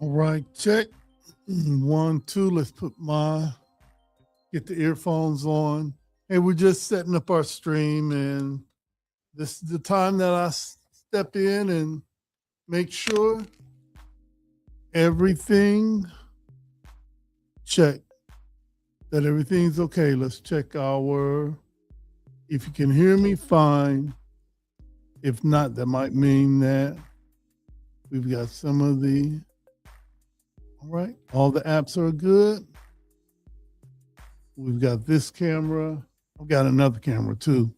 All right, check. 1, 2. Let's get the earphones on. Hey, we're just setting up our stream, and this is the time that I step in and make sure everything check, that everything's okay. Let's check if you can hear me, fine. If not, that might mean that we've got all right, all the apps are good. We've got this camera. I've got another camera too.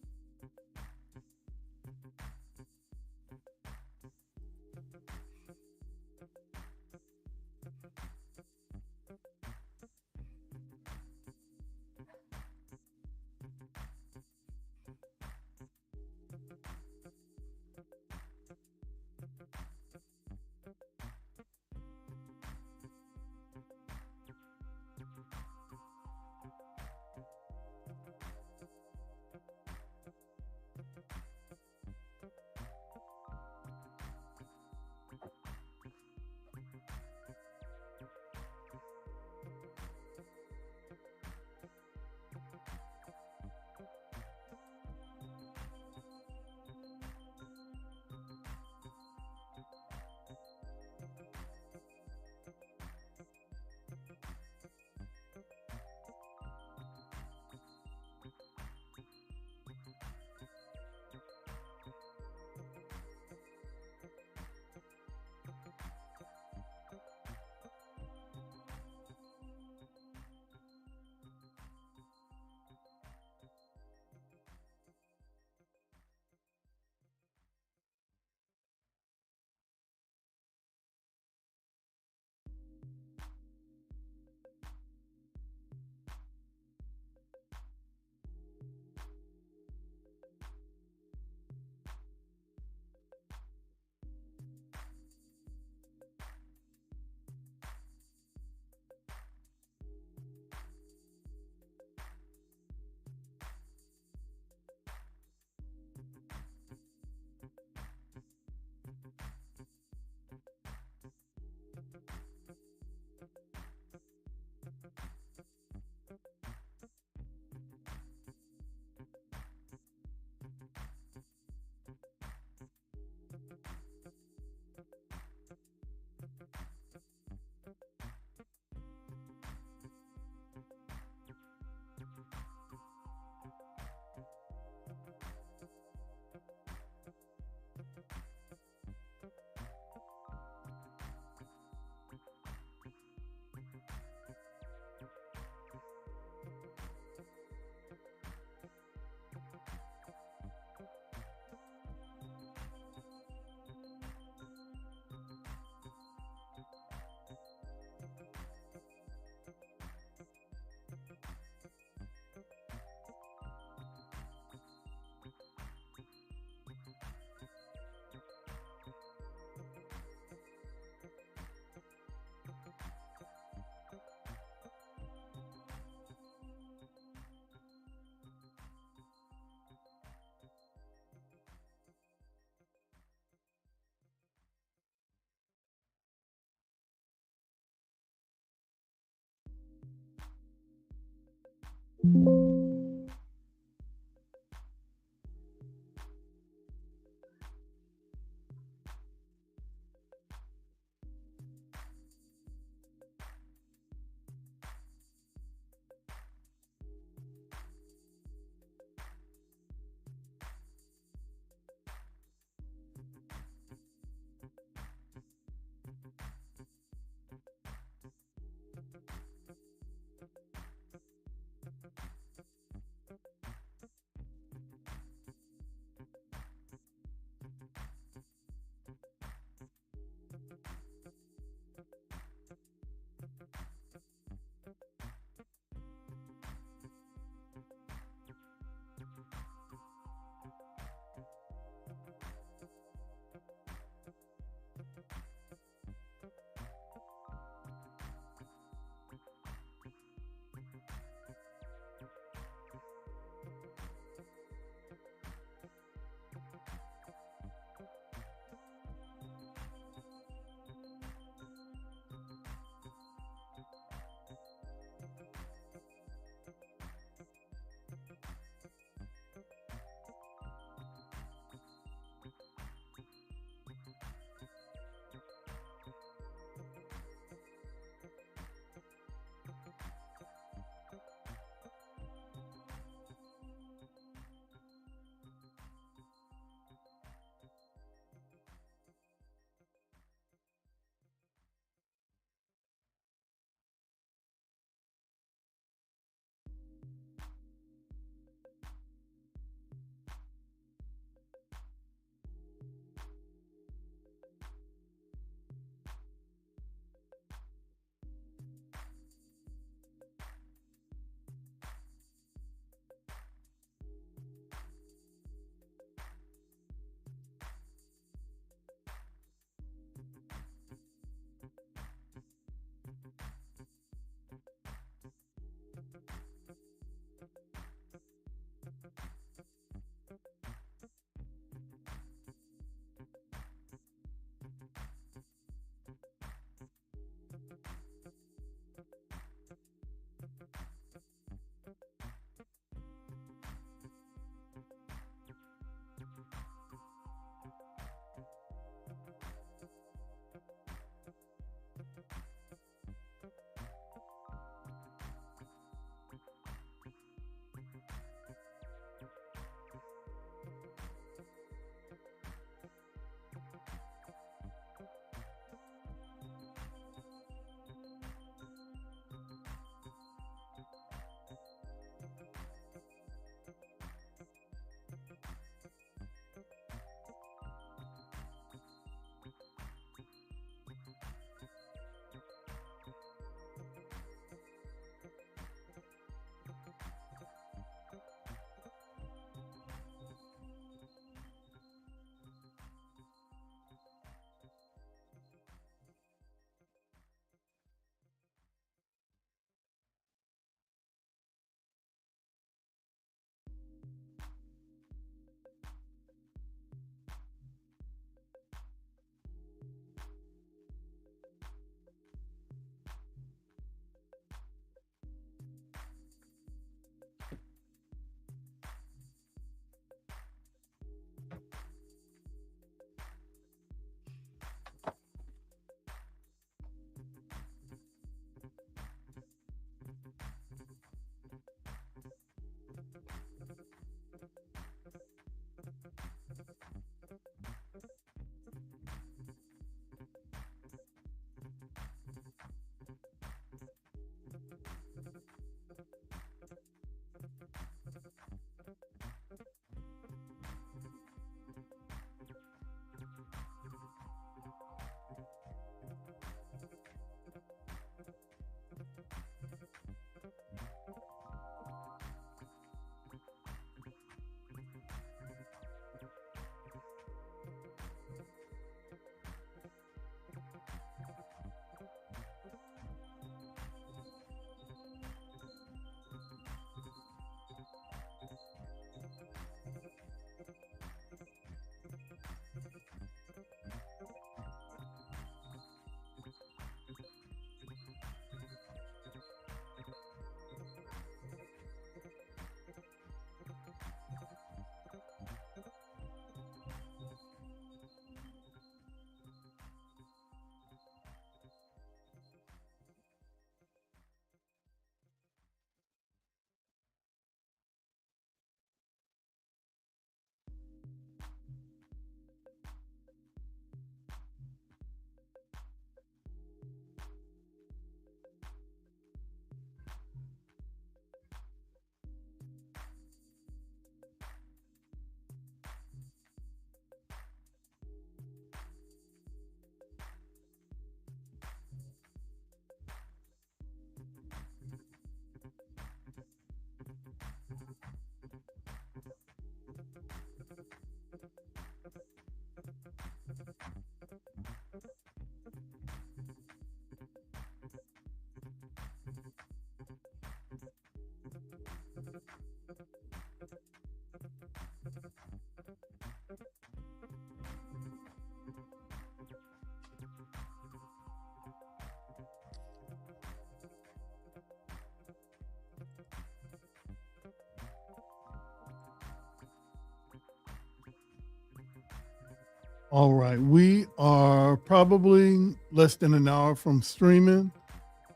All right, we are probably less than an hour from streaming,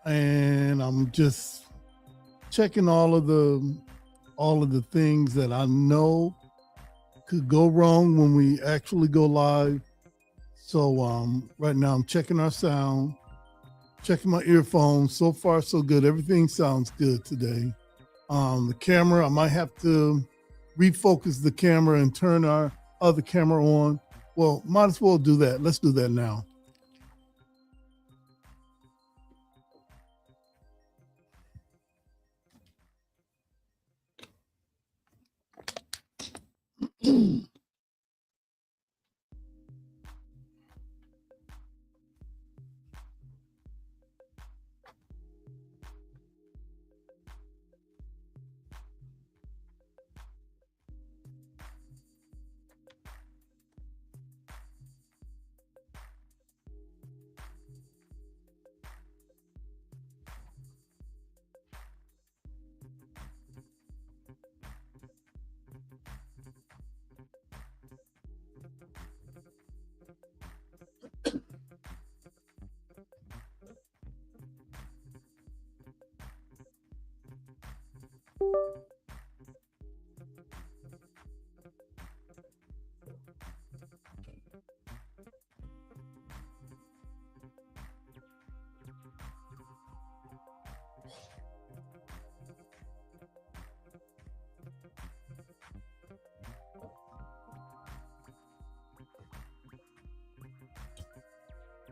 and I'm just checking all of the things that I know could go wrong when we actually go live. So right now I'm checking our sound, checking my earphones. So far, so good. Everything sounds good today. The camera, I might have to refocus the camera and turn our other camera on. Well, might as well do that. Let's do that now.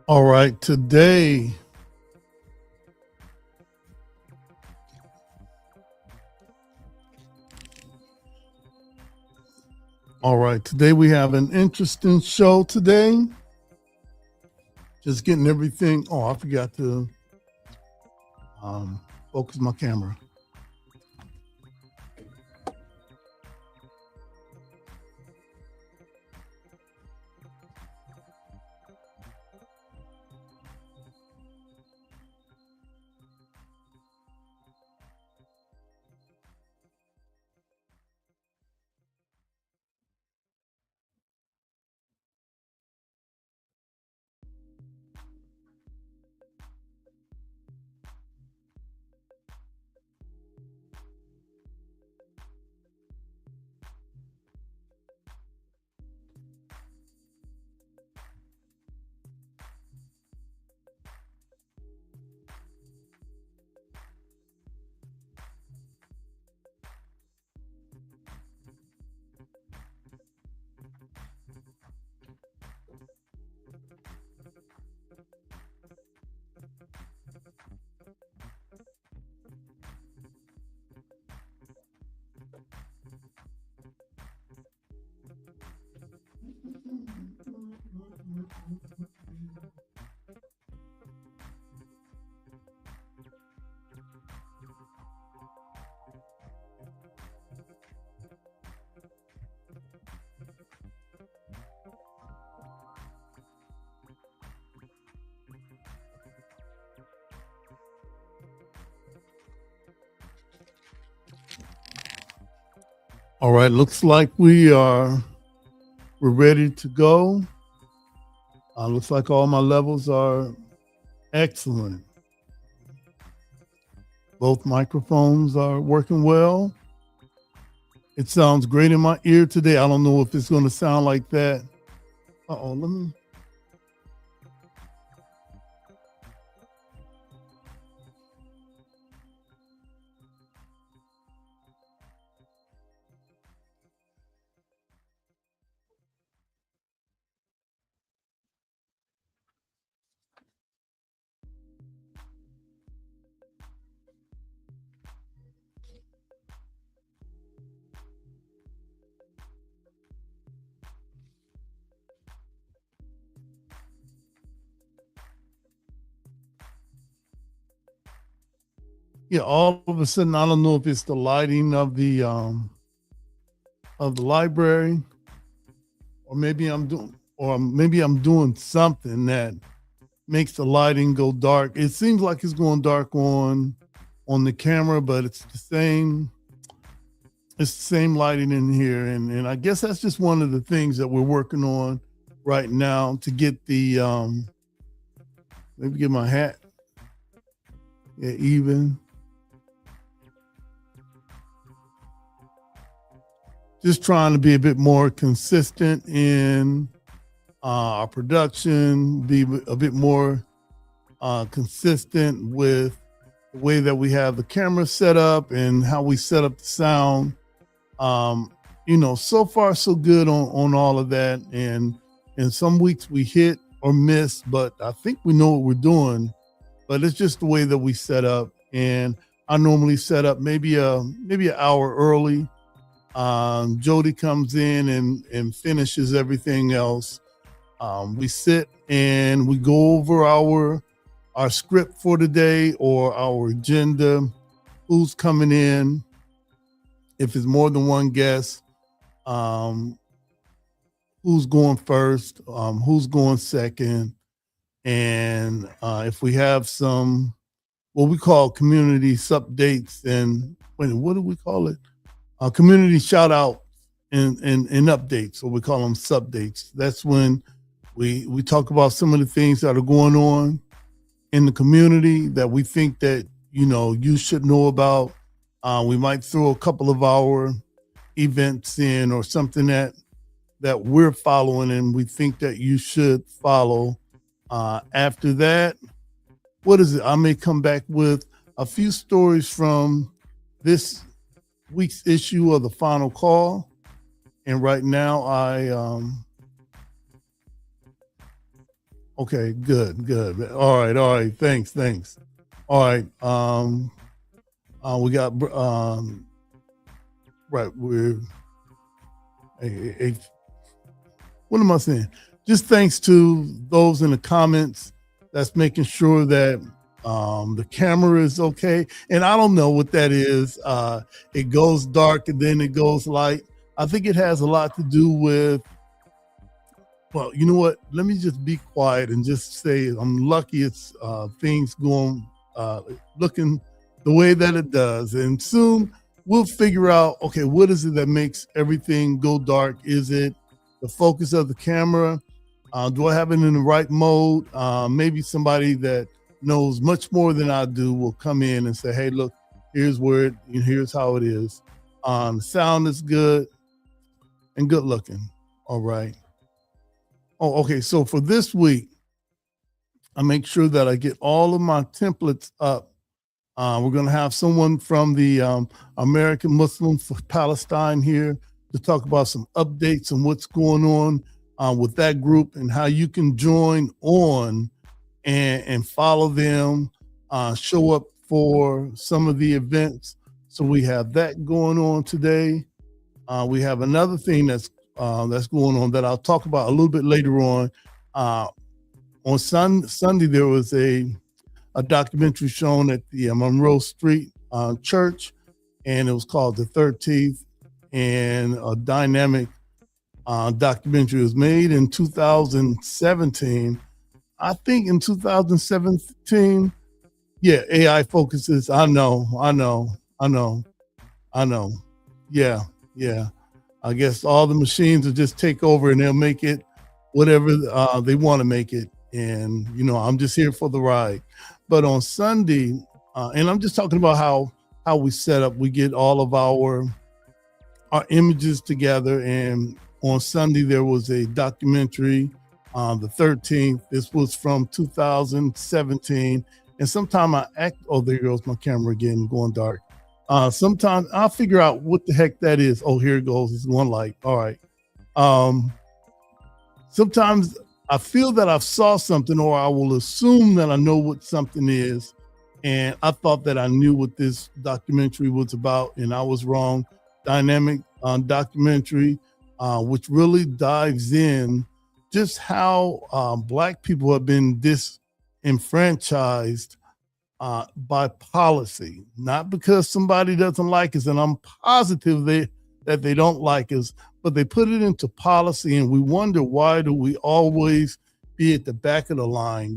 All right, today. All right, today we have an interesting show today. Just getting everything. Oh, I forgot to focus my camera. All right, looks like we're ready to go. Looks like all my levels are excellent. Both microphones are working well. It sounds great in my ear today. I don't know if it's going to sound like that. Let me. Yeah, all of a sudden, I don't know if it's the lighting of the library, or maybe I'm doing something that makes the lighting go dark. It seems like it's going dark on the camera, but it's the same lighting in here, and I guess that's just one of the things that we're working on right now to get the maybe get my hat, yeah, even. Just trying to be a bit more consistent in our production, be a bit more consistent with the way that we have the camera set up and how we set up the sound. Um, so far so good on all of that. And some weeks we hit or miss, but I think we know what we're doing. But it's just the way that we set up. And I normally set up maybe an hour early. Jody comes in and finishes everything else. We sit and we go over our script for the day or our agenda, who's coming in, if it's more than one guest, um, who's going first, who's going second, and if we have some what we call community updates and what do we call it? Community shout out and updates, or we call them subdates. That's when we talk about some of the things that are going on in the community that we think that you should know about. We might throw a couple of our events in or something that we're following and we think that you should follow. After that, what is it? I may come back with a few stories from this week's issue of the Final Call. And right now okay, good. All right. Thanks. All right. We got right. We're what am I saying? Just thanks to those in the comments that's making sure that the camera is okay. And I don't know what that is. It goes dark and then it goes light. I think it has a lot to do with, well, you know what? Let me just be quiet and just say I'm lucky it's things going looking the way that it does. And soon we'll figure out, okay, what is it that makes everything go dark? Is it the focus of the camera? Do I have it in the right mode? Maybe somebody that knows much more than I do will come in and say, hey, look, here's here's how it is. The sound is good and good looking. All right. Oh, okay. So for this week, I make sure that I get all of my templates up. We're going to have someone from the American Muslim for Palestine here to talk about some updates on what's going on with that group and how you can join on and follow them, show up for some of the events. So we have that going on today. We have another thing that's going on that I'll talk about a little bit later on. On Sunday, there was a documentary shown at the Monroe Street Church, and it was called The 13th, and a dynamic documentary was made in 2017. I think in 2017, yeah, AI focuses. I know. Yeah. I guess all the machines will just take over and they'll make it whatever they want to make it. And, I'm just here for the ride. But on Sunday, and I'm just talking about how we set up, we get all of our images together. And on Sunday, there was a documentary, the 13th. This was from 2017. And sometime there goes my camera again, going dark. Sometimes I'll figure out what the heck that is. Oh, here it goes. It's one light. All right. Sometimes I feel that I saw something, or I will assume that I know what something is. And I thought that I knew what this documentary was about, and I was wrong. Dynamic documentary, which really dives in just how Black people have been disenfranchised by policy, not because somebody doesn't like us, and I'm positive that they don't like us, but they put it into policy, and we wonder, why do we always be at the back of the line?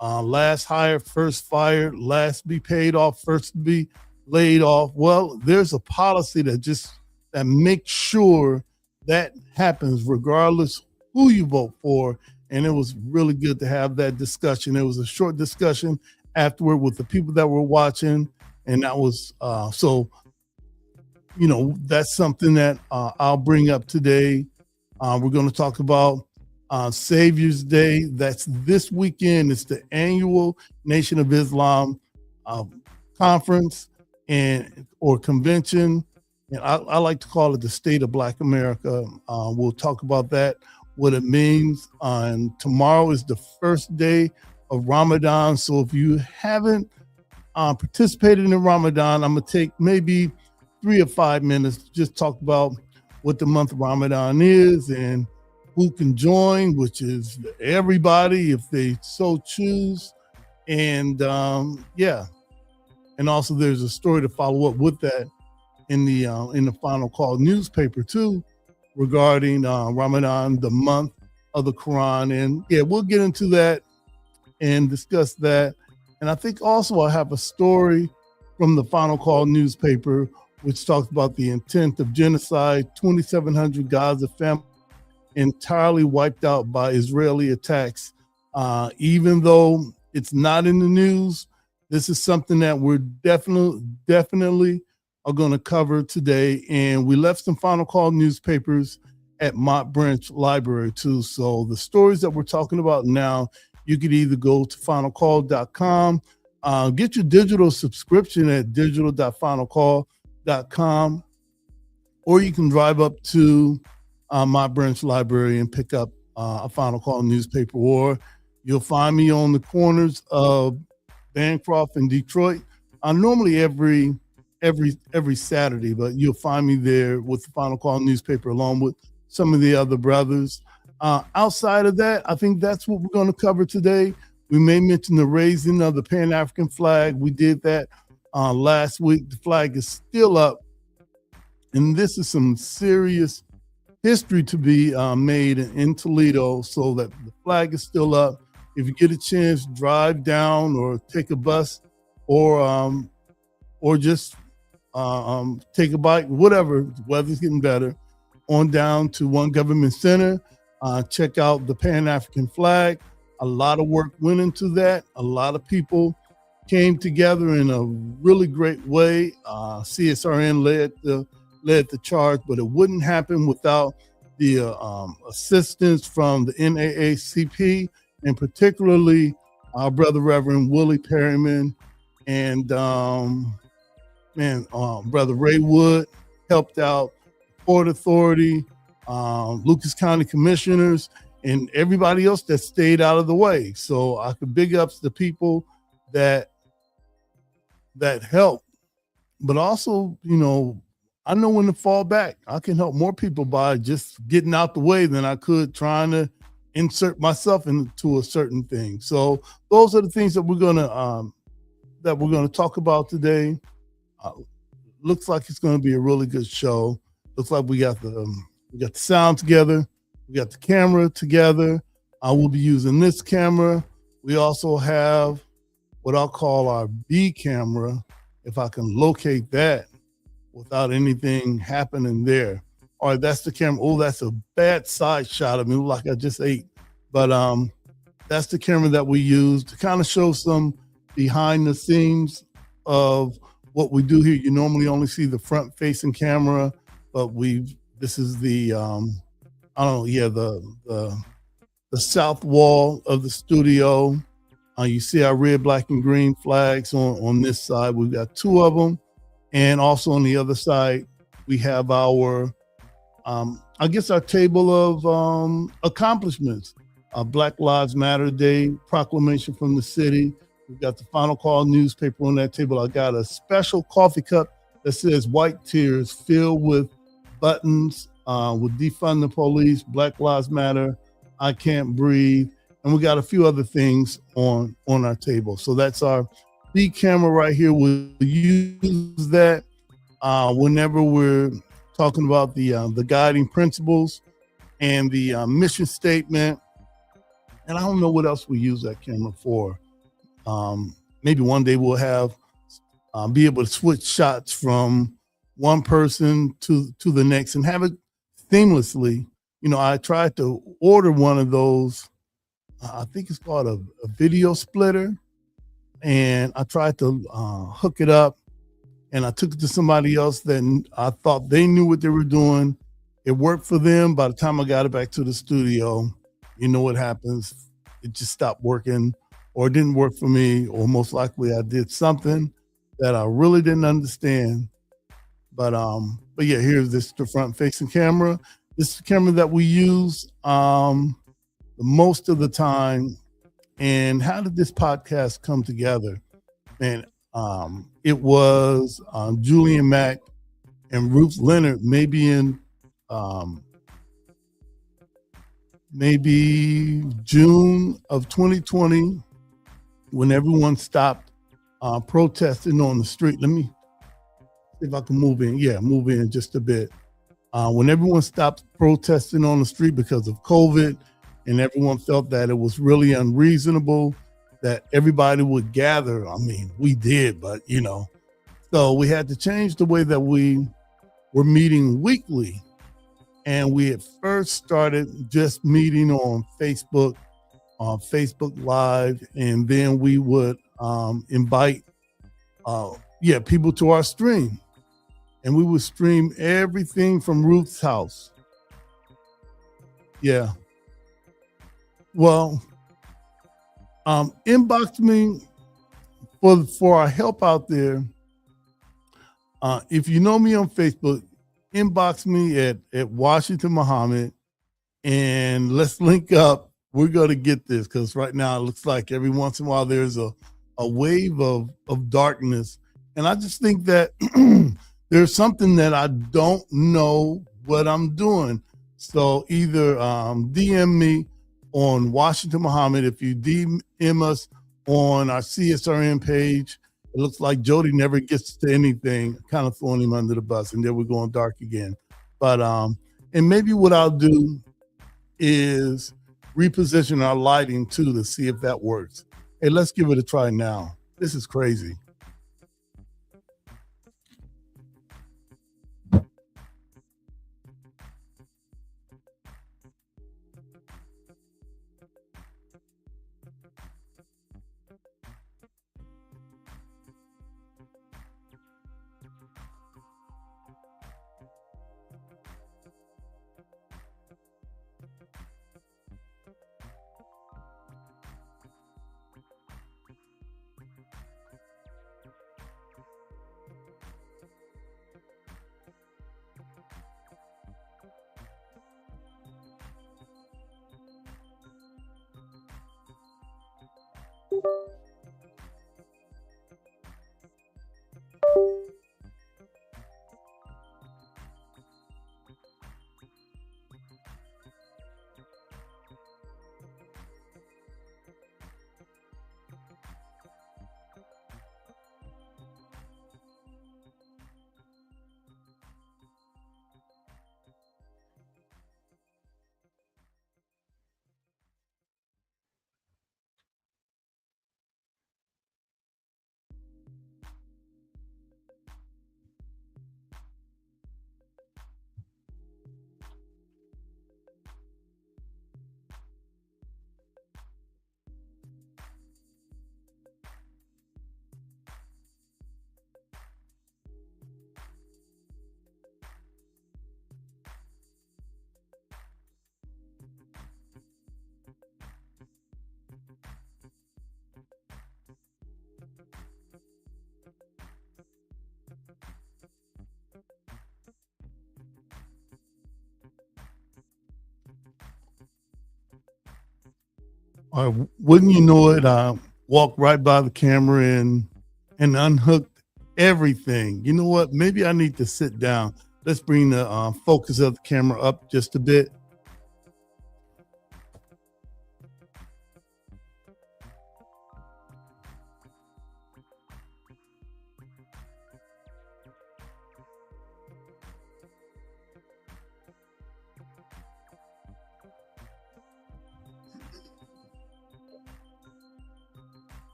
Last hired, first fired, last be paid off, first be laid off. Well, there's a policy that makes sure that happens regardless who you vote for. And it was really good to have that discussion. It was a short discussion afterward with the people that were watching. And that was so, that's something that I'll bring up today. We're going to talk about Savior's Day. That's this weekend. It's the annual Nation of Islam conference or convention. And I like to call it the State of Black America. We'll talk about that, what it means. And tomorrow is the first day of Ramadan. So if you haven't participated in Ramadan, I'm going to take maybe 3 or 5 minutes to just talk about what the month of Ramadan is and who can join, which is everybody if they so choose. And and also there's a story to follow up with that in the Final Call newspaper too, regarding Ramadan, the month of the Quran. And we'll get into that and discuss that. And I think also I have a story from the Final Call newspaper, which talks about the intent of genocide, 2,700 Gaza families entirely wiped out by Israeli attacks. Even though it's not in the news, this is something that we're definitely are going to cover today. And we left some Final Call newspapers at Mott Branch Library too. So the stories that we're talking about now, you could either go to finalcall.com, get your digital subscription at digital.finalcall.com, or you can drive up to Mott Branch Library and pick up a Final Call newspaper, or you'll find me on the corners of Bancroft and Detroit. Normally every Saturday, but you'll find me there with the Final Call newspaper along with some of the other brothers. Outside of that, I think that's what we're going to cover today. We may mention the raising of the Pan-African flag. We did that last week. The flag is still up, and this is some serious history to be made in Toledo, so that the flag is still up. If you get a chance, drive down or take a bus, or just take a bike, whatever. The weather's getting better. On down to One Government Center. Check out the Pan-African flag. A lot of work went into that. A lot of people came together in a really great way. CSRN led the charge, but it wouldn't happen without the assistance from the NAACP, and particularly our brother Reverend Willie Perryman and Brother Ray Wood helped out, Port Authority, Lucas County Commissioners, and everybody else that stayed out of the way. So I could big ups the people that helped, but also, I know when to fall back. I can help more people by just getting out the way than I could trying to insert myself into a certain thing. So those are the things that we're gonna talk about today. Looks like it's gonna be a really good show. Looks like we got the sound together. We got the camera together. I will be using this camera. We also have what I'll call our B camera, if I can locate that without anything happening there. All right, that's the camera. Oh, that's a bad side shot of me, like I just ate. But that's the camera that we use to kind of show some behind the scenes of what we do here. You normally only see the front facing camera, but this is the the south wall of the studio. You see our red, black, and green flags on this side. We've got 2 of them. And also on the other side, we have our, our table of accomplishments. Black Lives Matter Day proclamation from the city. We've got the Final Call newspaper on that table. I got a special coffee cup that says White Tears, filled with buttons with Defund the Police, Black Lives Matter, I Can't Breathe. And we got a few other things on our table. So that's our B camera right here. We'll use that whenever we're talking about the guiding principles and the mission statement. And I don't know what else we use that camera for. Maybe one day we'll have be able to switch shots from one person to the next and have it seamlessly, I tried to order one of those. I think it's called a video splitter, and I tried to hook it up, and I took it to somebody else that I thought they knew what they were doing. It worked for them. By the time I got it back to the studio, you know what happens? It just stopped working, or it didn't work for me, or most likely I did something that I really didn't understand. But yeah, here's the front facing camera. This is the camera that we use the most of the time. And how did this podcast come together? And it was Julian Mack and Ruth Leonard, um, maybe June of 2020, when everyone stopped protesting on the street. Let me see if I can move in. Yeah, move in just a bit. When everyone stopped protesting on the street because of COVID, and everyone felt that it was really unreasonable that everybody would gather. I mean, we did, but so we had to change the way that we were meeting weekly. And we at first started just meeting on Facebook Live, and then we would invite people to our stream. And we would stream everything from Ruth's house. Yeah. Well, inbox me for our help out there. If you know me on Facebook, inbox me at Washington Muhammad, and let's link up. We're going to get this, because right now it looks like every once in a while there's a wave of darkness. And I just think that there's something that I don't know what I'm doing. So either DM me on Washington Muhammad. If you DM us on our CSRN page, it looks like Jody never gets to anything, kind of throwing him under the bus, and then we're going dark again. But and maybe what I'll do is reposition our lighting too to see if that works. Hey, let's give it a try now. This is crazy. Wouldn't you know it? I walked right by the camera and unhooked everything. You know what? Maybe I need to sit down. Let's bring the focus of the camera up just a bit.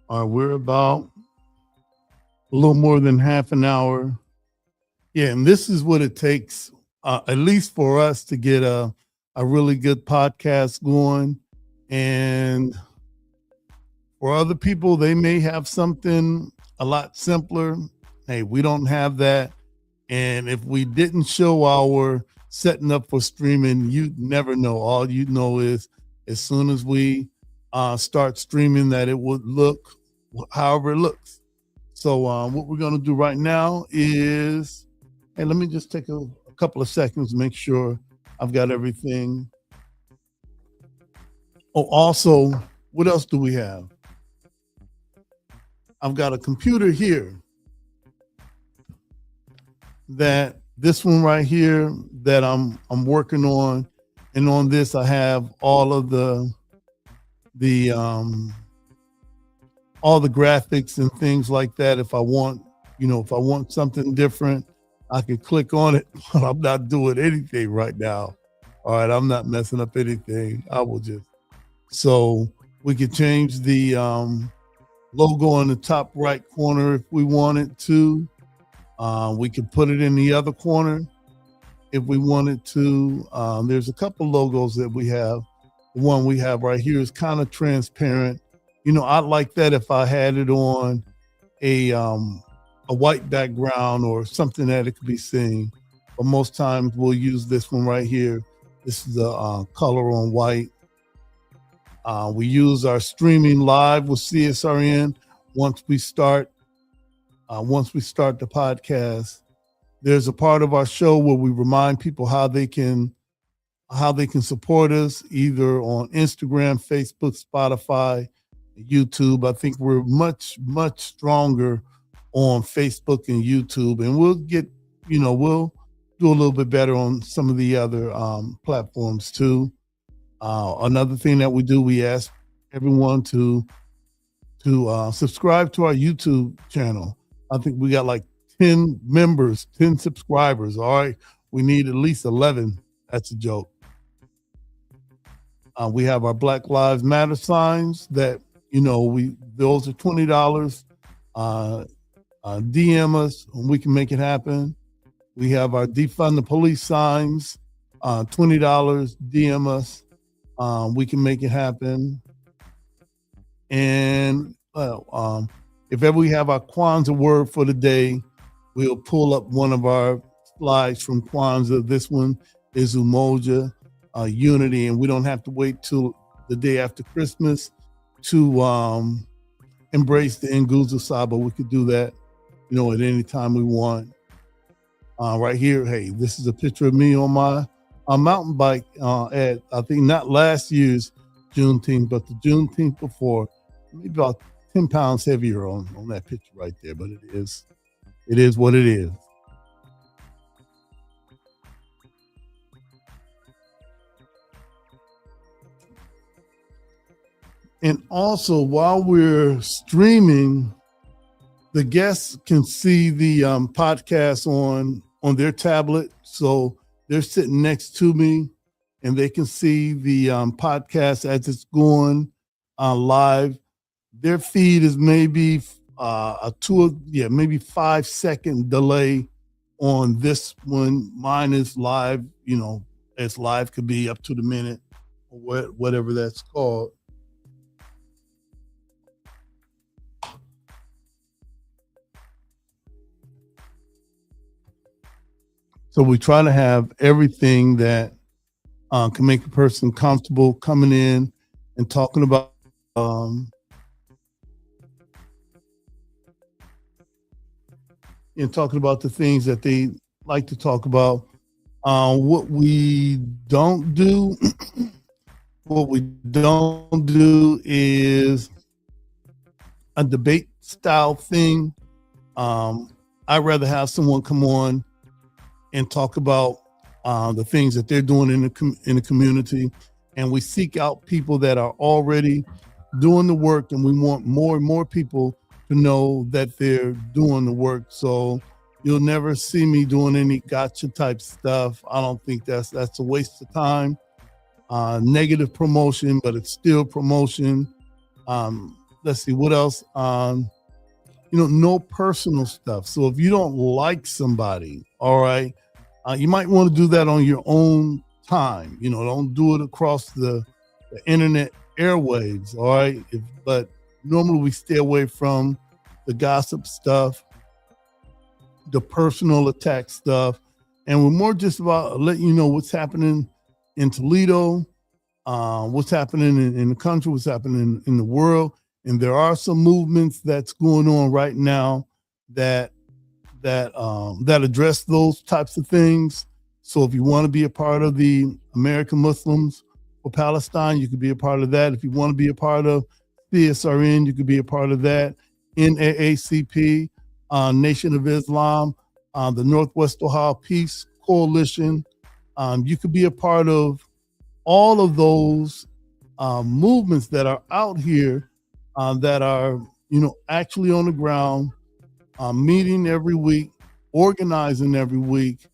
We're about a little more than half an hour. Yeah, and this is what it takes, at least for us, to get a really good podcast going. And for other people, they may have something a lot simpler. Hey, we don't have that. And if we didn't show our setting up for streaming, you'd never know. All you know is as soon as we start streaming that it would look however it looks. So what we're going to do right now is, hey, let me just take a couple of seconds to make sure I've got everything. Oh, also, what else do we have? I've got a computer here that this one right here that I'm working on, and on this I have all of the all the graphics and things like that. If I want, if I want something different, I can click on it. But I'm not doing anything right now. All right, I'm not messing up anything. I will just. So we could change the logo in the top right corner if we wanted to. We could put it in the other corner if we wanted to. There's a couple logos that we have. The one we have right here is kind of transparent. I'd like that if I had it on a white background or something that it could be seen. But most times we'll use this one right here. This is the color on white. We use our streaming live with CSRN once we start the podcast. There's a part of our show where we remind people how they can support us either on Instagram, Facebook, Spotify, YouTube. I think we're much stronger on Facebook and YouTube, and we'll get, we'll do a little bit better on some of the other platforms too. Another thing that we do, we ask everyone to subscribe to our YouTube channel. I think we got like 10 members, 10 subscribers. All right. We need at least 11. That's a joke. We have our Black Lives Matter signs that, those are $20. DM us and we can make it happen. We have our defund the police signs, $20. DM us. We can make it happen. And if ever we have our Kwanzaa word for the day, we'll pull up one of our slides from Kwanzaa. This one is Umoja, unity, and we don't have to wait till the day after Christmas to embrace the Nguzo Saba. We could do that, at any time we want. Right here, hey, this is a picture of me on my mountain bike at, I think, not last year's Juneteenth, but the Juneteenth before. Maybe about 10 pounds heavier on that picture right there, but it is what it is. And also, while we're streaming, the guests can see the podcast on their tablet. So they're sitting next to me and they can see the podcast as it's going live. Their feed is maybe maybe 5-second delay on this one. Mine is live, as live could be up to the minute or whatever that's called. So we try to have everything that can make a person comfortable coming in and talking about the things that they like to talk about. What we don't do, is a debate style thing. I'd rather have someone come on and talk about the things that they're doing in the community, and we seek out people that are already doing the work, and we want more and more people to know that they're doing the work. So you'll never see me doing any gotcha type stuff. I don't think that's a waste of time. Negative promotion, but it's still promotion. let's see what else. No personal stuff. So if you don't like somebody, all right, you might want to do that on your own time. Don't do it across the internet airwaves, all right. But normally we stay away from the gossip stuff, the personal attack stuff, and we're more just about letting you know what's happening in Toledo, what's happening in the country, what's happening in the world. And there are some movements that's going on right now that address those types of things. So if you want to be a part of the American Muslims for Palestine, you could be a part of that. If you want to be a part of CSRN, you could be a part of that. NAACP, Nation of Islam, the Northwest Ohio Peace Coalition. You could be a part of all of those movements that are out here that are, actually on the ground, meeting every week, organizing every week,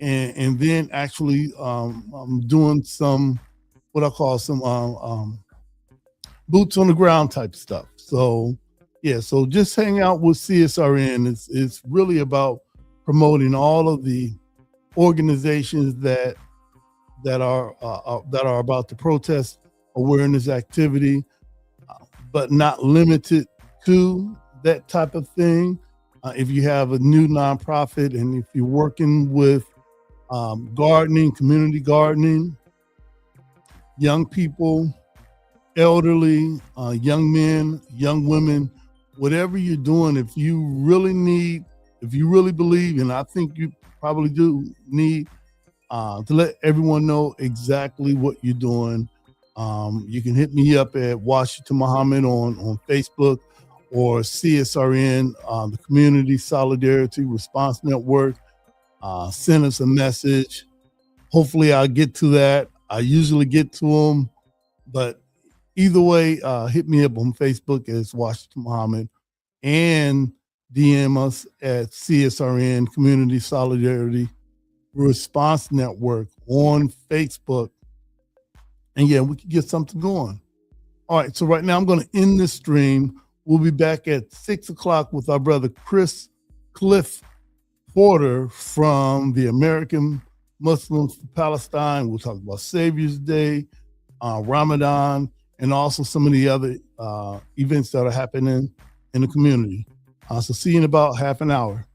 and then actually doing some, what I call some boots on the ground type stuff. So, yeah, so just hang out with CSRN. It's really about promoting all of the organizations that are about the protest awareness activity, but not limited to that type of thing. If you have a new nonprofit and if you're working with gardening, community gardening, young people, elderly, young men, young women, whatever you're doing, if you really believe, and I think you probably do need to let everyone know exactly what you're doing. You can hit me up at Washington Muhammad on Facebook, or CSRN, the Community Solidarity Response Network. Send us a message. Hopefully I'll get to that. I usually get to them, but either way, hit me up on Facebook as Washington Muhammad, and DM us at CSRN, Community Solidarity Response Network on Facebook. And yeah, we can get something going. All right, so right now I'm going to end this stream. We'll be back at 6 o'clock with our brother Chris Cliff Porter from the American Muslims for Palestine. We'll talk about Savior's Day, Ramadan, and also some of the other events that are happening in the community. So see you in about half an hour.